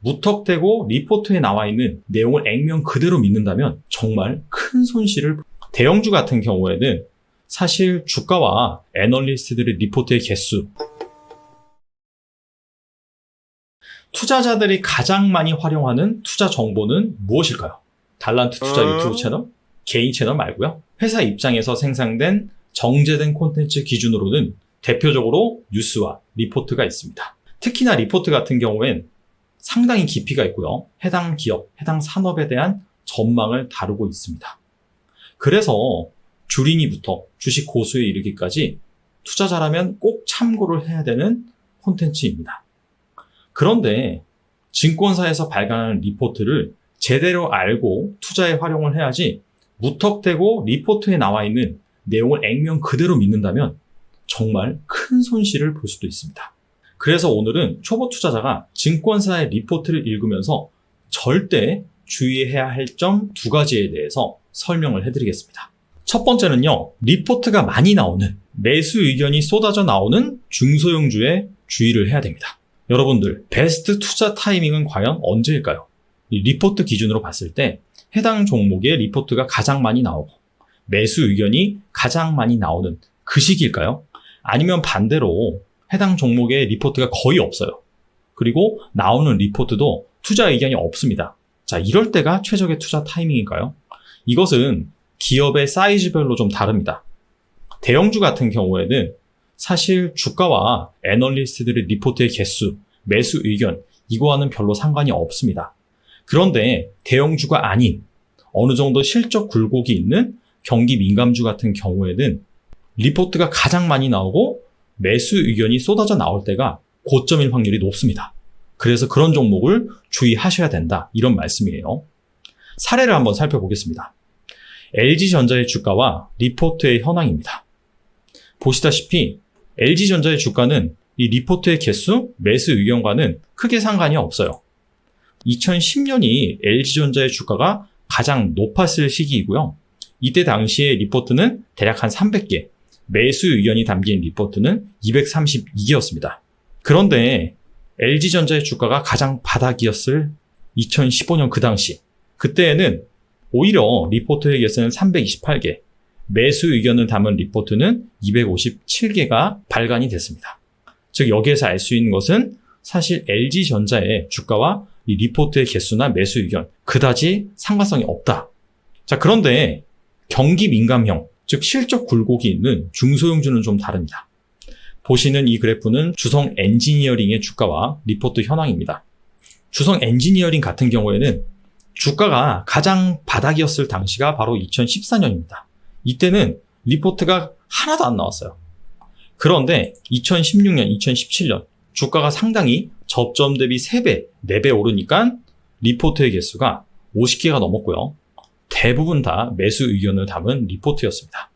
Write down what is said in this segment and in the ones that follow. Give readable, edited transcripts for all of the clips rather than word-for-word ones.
무턱대고 리포트에 나와 있는 내용을 액면 그대로 믿는다면 정말 큰 손실을. 대형주 같은 경우에는 사실 주가와 애널리스트들의 리포트의 개수, 투자자들이 가장 많이 활용하는 투자 정보는 무엇일까요? 달란트 투자 유튜브 채널? 개인 채널 말고요. 회사 입장에서 생산된 정제된 콘텐츠 기준으로는 대표적으로 뉴스와 리포트가 있습니다. 특히나 리포트 같은 경우엔 상당히 깊이가 있고요. 해당 기업, 해당 산업에 대한 전망을 다루고 있습니다. 그래서 주린이부터 주식 고수에 이르기까지 투자자라면 꼭 참고를 해야 되는 콘텐츠입니다. 그런데 증권사에서 발간하는 리포트를 제대로 알고 투자에 활용을 해야지 무턱대고 리포트에 나와 있는 내용을 액면 그대로 믿는다면 정말 큰 손실을 볼 수도 있습니다. 그래서 오늘은 초보 투자자가 증권사의 리포트를 읽으면서 절대 주의해야 할 점 2가지에 대해서 설명을 해드리겠습니다. 첫 번째는요, 리포트가 많이 나오는, 매수 의견이 쏟아져 나오는 중소형주에 주의를 해야 됩니다. 여러분들, 베스트 투자 타이밍은 과연 언제일까요? 이 리포트 기준으로 봤을 때 해당 종목의 리포트가 가장 많이 나오고 매수 의견이 가장 많이 나오는 그 시기일까요? 아니면 반대로 해당 종목의 리포트가 거의 없어요. 그리고 나오는 리포트도 투자 의견이 없습니다. 자, 이럴 때가 최적의 투자 타이밍일까요? 이것은 기업의 사이즈별로 좀 다릅니다. 대형주 같은 경우에는 사실 주가와 애널리스트들의 리포트의 개수, 매수 의견, 이거와는 별로 상관이 없습니다. 그런데 대형주가 아닌 어느 정도 실적 굴곡이 있는 경기 민감주 같은 경우에는 리포트가 가장 많이 나오고 매수 의견이 쏟아져 나올 때가 고점일 확률이 높습니다. 그래서 그런 종목을 주의하셔야 된다, 이런 말씀이에요. 사례를 한번 살펴보겠습니다. LG전자의 주가와 리포트의 현황입니다. 보시다시피 LG전자의 주가는 이 리포트의 개수, 매수 의견과는 크게 상관이 없어요. 2010년이 LG전자의 주가가 가장 높았을 시기이고요. 이때 당시에 리포트는 대략 한 300개, 매수 의견이 담긴 리포트는 232개였습니다. 그런데 LG전자의 주가가 가장 바닥이었을 2015년 그 당시, 그때에는 오히려 리포트의 개수는 328개, 매수 의견을 담은 리포트는 257개가 발간이 됐습니다. 즉 여기에서 알 수 있는 것은 사실 LG전자의 주가와 이 리포트의 개수나 매수 의견 그다지 상관성이 없다. 자, 그런데 경기 민감형, 즉 실적 굴곡이 있는 중소형주는 좀 다릅니다. 보시는 이 그래프는 주성 엔지니어링의 주가와 리포트 현황입니다. 주성 엔지니어링 같은 경우에는 주가가 가장 바닥이었을 당시가 바로 2014년입니다. 이때는 리포트가 하나도 안 나왔어요. 그런데 2016년, 2017년 주가가 상당히 저점 대비 3배, 4배 오르니까 리포트의 개수가 50개가 넘었고요. 대부분 다 매수 의견을 담은 리포트였습니다.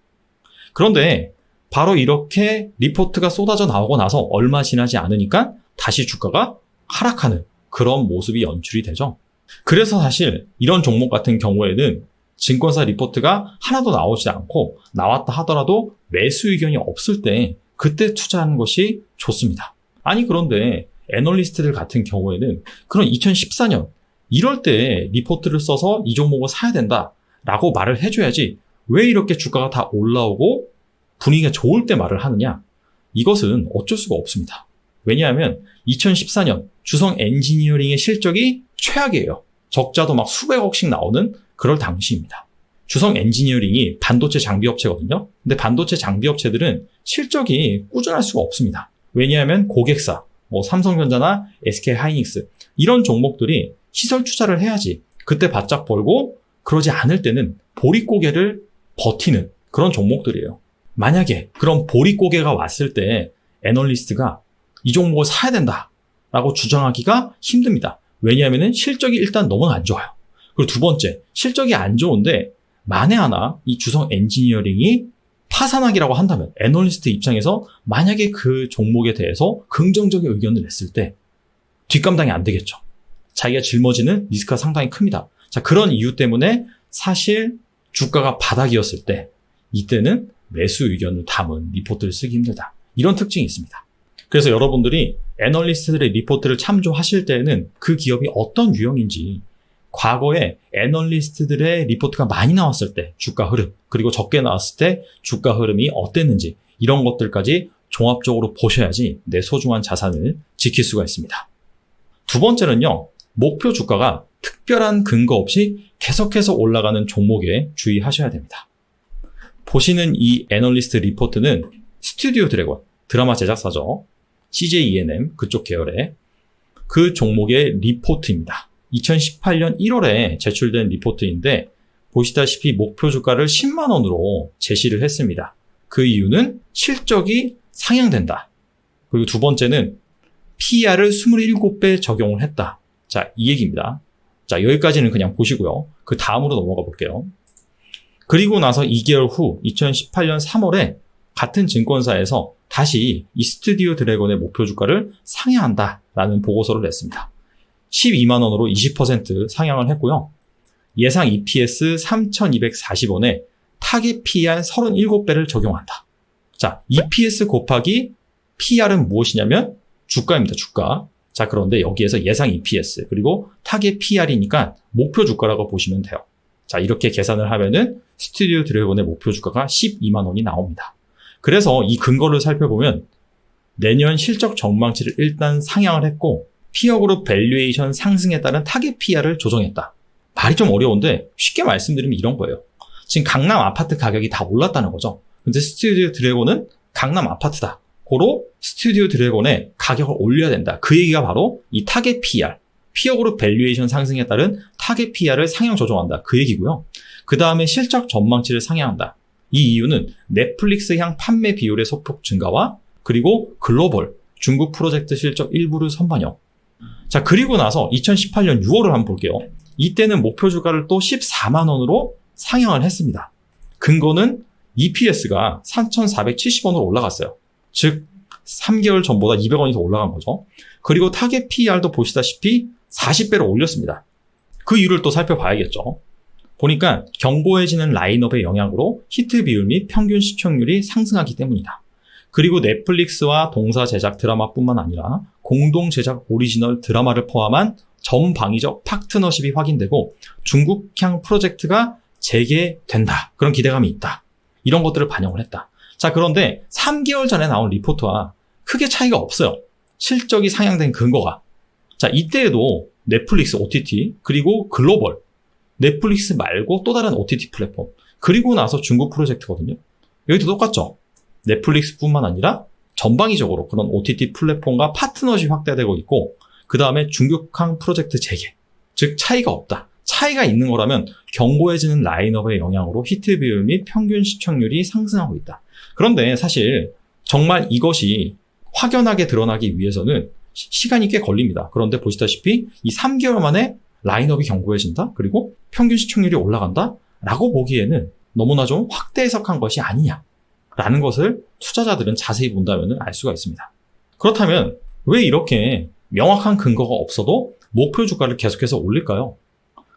그런데 바로 이렇게 리포트가 쏟아져 나오고 나서 얼마 지나지 않으니까 다시 주가가 하락하는 그런 모습이 연출이 되죠. 그래서 사실 이런 종목 같은 경우에는 증권사 리포트가 하나도 나오지 않고 나왔다 하더라도 매수 의견이 없을 때 그때 투자하는 것이 좋습니다. 아니 그런데 애널리스트들 같은 경우에는 그런 2014년 이럴 때 리포트를 써서 이 종목을 사야 된다라고 말을 해줘야지 왜 이렇게 주가가 다 올라오고 분위기가 좋을 때 말을 하느냐? 이것은 어쩔 수가 없습니다. 왜냐하면 2014년 주성 엔지니어링의 실적이 최악이에요. 적자도 막 수백억씩 나오는 그럴 당시입니다. 주성 엔지니어링이 반도체 장비 업체거든요. 근데 반도체 장비 업체들은 실적이 꾸준할 수가 없습니다. 왜냐하면 고객사, 삼성전자나 SK하이닉스 이런 종목들이 시설 투자를 해야지 그때 바짝 벌고 그러지 않을 때는 보릿고개를 버티는 그런 종목들이에요. 만약에 그런 보릿고개가 왔을 때 애널리스트가 이 종목을 사야 된다라고 주장하기가 힘듭니다. 왜냐하면 실적이 일단 너무 안 좋아요. 그리고 두 번째, 실적이 안 좋은데 만에 하나 이 주성 엔지니어링이 파산하기라고 한다면 애널리스트 입장에서 만약에 그 종목에 대해서 긍정적인 의견을 냈을 때 뒷감당이 안 되겠죠. 자기가 짊어지는 리스크가 상당히 큽니다. 자, 그런 이유 때문에 사실 주가가 바닥이었을 때 이때는 매수 의견을 담은 리포트를 쓰기 힘들다. 이런 특징이 있습니다. 그래서 여러분들이 애널리스트들의 리포트를 참조하실 때에는 그 기업이 어떤 유형인지, 과거에 애널리스트들의 리포트가 많이 나왔을 때 주가 흐름, 그리고 적게 나왔을 때 주가 흐름이 어땠는지, 이런 것들까지 종합적으로 보셔야지 내 소중한 자산을 지킬 수가 있습니다. 두 번째는요, 목표 주가가 특별한 근거 없이 계속해서 올라가는 종목에 주의하셔야 됩니다. 보시는 이 애널리스트 리포트는 스튜디오 드래곤, 드라마 제작사죠. CJ ENM 그쪽 계열의 그 종목의 리포트입니다. 2018년 1월에 제출된 리포트인데 보시다시피 목표 주가를 10만 원으로 제시를 했습니다. 그 이유는 실적이 상향된다. 그리고 두 번째는 PER을 27배 적용을 했다. 자, 이 얘기입니다. 자, 여기까지는 그냥 보시고요. 그 다음으로 넘어가 볼게요. 그리고 나서 2개월 후 2018년 3월에 같은 증권사에서 다시 이 스튜디오 드래곤의 목표 주가를 상향한다라는 보고서를 냈습니다. 12만 원으로 20% 상향을 했고요. 예상 EPS 3,240원에 타겟 PER 37배를 적용한다. 자, EPS 곱하기 PER은 무엇이냐면 주가입니다. 주가. 자, 그런데 여기에서 예상 EPS 그리고 타겟 PER이니까 목표 주가라고 보시면 돼요. 자, 이렇게 계산을 하면은 스튜디오 드래곤의 목표 주가가 12만 원이 나옵니다. 그래서 이 근거를 살펴보면 내년 실적 전망치를 일단 상향을 했고 피어그룹 밸류에이션 상승에 따른 타겟 PER을 조정했다. 말이 좀 어려운데 쉽게 말씀드리면 이런 거예요. 지금 강남 아파트 가격이 다 올랐다는 거죠. 근데 스튜디오 드래곤은 강남 아파트다. 고로 스튜디오 드래곤의 가격을 올려야 된다. 그 얘기가 바로 이 타겟 PER, 피어그룹 밸류에이션 상승에 따른 타겟 PER을 상향 조정한다. 그 얘기고요. 그 다음에 실적 전망치를 상향한다. 이 이유는 넷플릭스향 판매 비율의 소폭 증가와 그리고 글로벌 중국 프로젝트 실적 일부를 선반영. 자, 그리고 나서 2018년 6월을 한번 볼게요. 이때는 목표 주가를 또 14만 원으로 상향을 했습니다. 근거는 EPS가 3,470원으로 올라갔어요. 즉 3개월 전보다 200원이 더 올라간 거죠. 그리고 타겟 PER도 보시다시피 40배로 올렸습니다. 그 이유를 또 살펴봐야겠죠. 보니까 견고해지는 라인업의 영향으로 히트 비율 및 평균 시청률이 상승하기 때문이다. 그리고 넷플릭스와 동사 제작 드라마뿐만 아니라 공동 제작 오리지널 드라마를 포함한 전방위적 파트너십이 확인되고 중국향 프로젝트가 재개된다. 그런 기대감이 있다. 이런 것들을 반영을 했다. 자, 그런데 3개월 전에 나온 리포트와 크게 차이가 없어요. 실적이 상향된 근거가. 자, 이때에도 넷플릭스 OTT 그리고 글로벌 넷플릭스 말고 또 다른 OTT 플랫폼 그리고 나서 중국 프로젝트거든요. 여기도 똑같죠. 넷플릭스뿐만 아니라 전방위적으로 그런 OTT 플랫폼과 파트너십이 확대되고 있고 그 다음에 중국향 프로젝트 재개. 즉 차이가 없다. 차이가 있는 거라면 견고해지는 라인업의 영향으로 히트 비율 및 평균 시청률이 상승하고 있다. 그런데 사실 정말 이것이 확연하게 드러나기 위해서는 시간이 꽤 걸립니다. 그런데 보시다시피 이 3개월 만에 라인업이 견고해진다? 그리고 평균 시청률이 올라간다? 라고 보기에는 너무나 좀 확대 해석한 것이 아니냐 라는 것을 투자자들은 자세히 본다면 알 수가 있습니다. 그렇다면 왜 이렇게 명확한 근거가 없어도 목표 주가를 계속해서 올릴까요?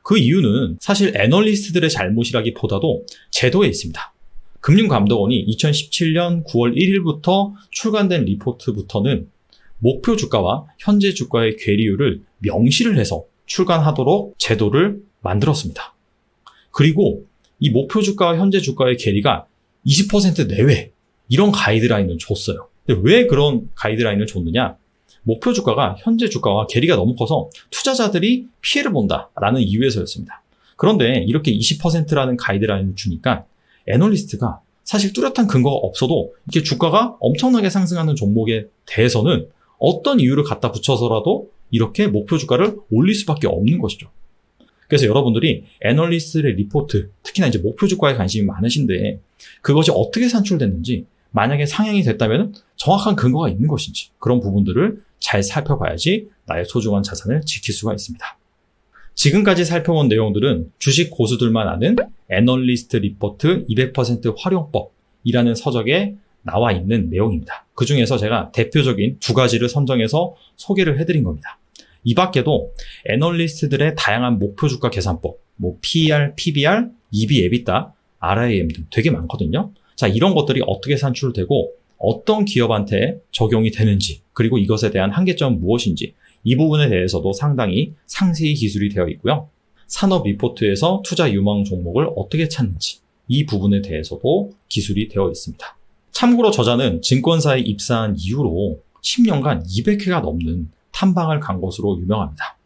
그 이유는 사실 애널리스트들의 잘못이라기보다도 제도에 있습니다. 금융감독원이 2017년 9월 1일부터 출간된 리포트부터는 목표 주가와 현재 주가의 괴리율을 명시를 해서 출간하도록 제도를 만들었습니다. 그리고 이 목표 주가와 현재 주가의 괴리가 20% 내외 이런 가이드라인을 줬어요. 근데 왜 그런 가이드라인을 줬느냐? 목표 주가가 현재 주가와 괴리가 너무 커서 투자자들이 피해를 본다라는 이유에서였습니다. 그런데 이렇게 20%라는 가이드라인을 주니까 애널리스트가 사실 뚜렷한 근거가 없어도 이렇게 주가가 엄청나게 상승하는 종목에 대해서는 어떤 이유를 갖다 붙여서라도 이렇게 목표 주가를 올릴 수밖에 없는 것이죠. 그래서 여러분들이 애널리스트의 리포트, 특히나 이제 목표 주가에 관심이 많으신데 그것이 어떻게 산출됐는지, 만약에 상향이 됐다면 정확한 근거가 있는 것인지 그런 부분들을 잘 살펴봐야지 나의 소중한 자산을 지킬 수가 있습니다. 지금까지 살펴본 내용들은 주식 고수들만 아는 애널리스트 리포트 200% 활용법이라는 서적에 나와 있는 내용입니다. 그 중에서 제가 대표적인 두 가지를 선정해서 소개를 해드린 겁니다. 이 밖에도 애널리스트들의 다양한 목표 주가 계산법, PER, PBR, EV, EBITDA, RIM 등 되게 많거든요. 자, 이런 것들이 어떻게 산출되고 어떤 기업한테 적용이 되는지, 그리고 이것에 대한 한계점은 무엇인지, 이 부분에 대해서도 상당히 상세히 기술이 되어 있고요. 산업 리포트에서 투자 유망 종목을 어떻게 찾는지, 이 부분에 대해서도 기술이 되어 있습니다. 참고로 저자는 증권사에 입사한 이후로 10년간 200회가 넘는 탐방을 간 것으로 유명합니다.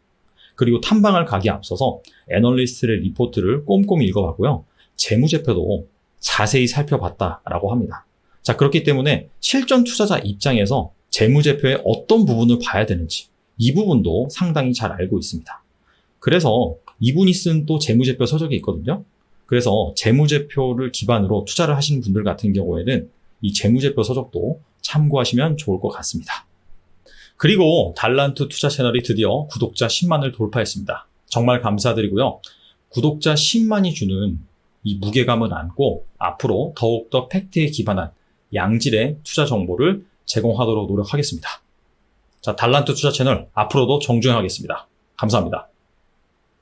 그리고 탐방을 가기에 앞서서 애널리스트의 리포트를 꼼꼼히 읽어봤고요. 재무제표도 자세히 살펴봤다라고 합니다. 자, 그렇기 때문에 실전 투자자 입장에서 재무제표의 어떤 부분을 봐야 되는지 이 부분도 상당히 잘 알고 있습니다. 그래서 이분이 쓴 또 재무제표 서적이 있거든요. 그래서 재무제표를 기반으로 투자를 하시는 분들 같은 경우에는 이 재무제표 서적도 참고하시면 좋을 것 같습니다. 그리고 달란트 투자 채널이 드디어 구독자 10만을 돌파했습니다. 정말 감사드리고요. 구독자 10만이 주는 이 무게감을 안고 앞으로 더욱더 팩트에 기반한 양질의 투자 정보를 제공하도록 노력하겠습니다. 자, 달란트 투자 채널 앞으로도 정주행하겠습니다. 감사합니다.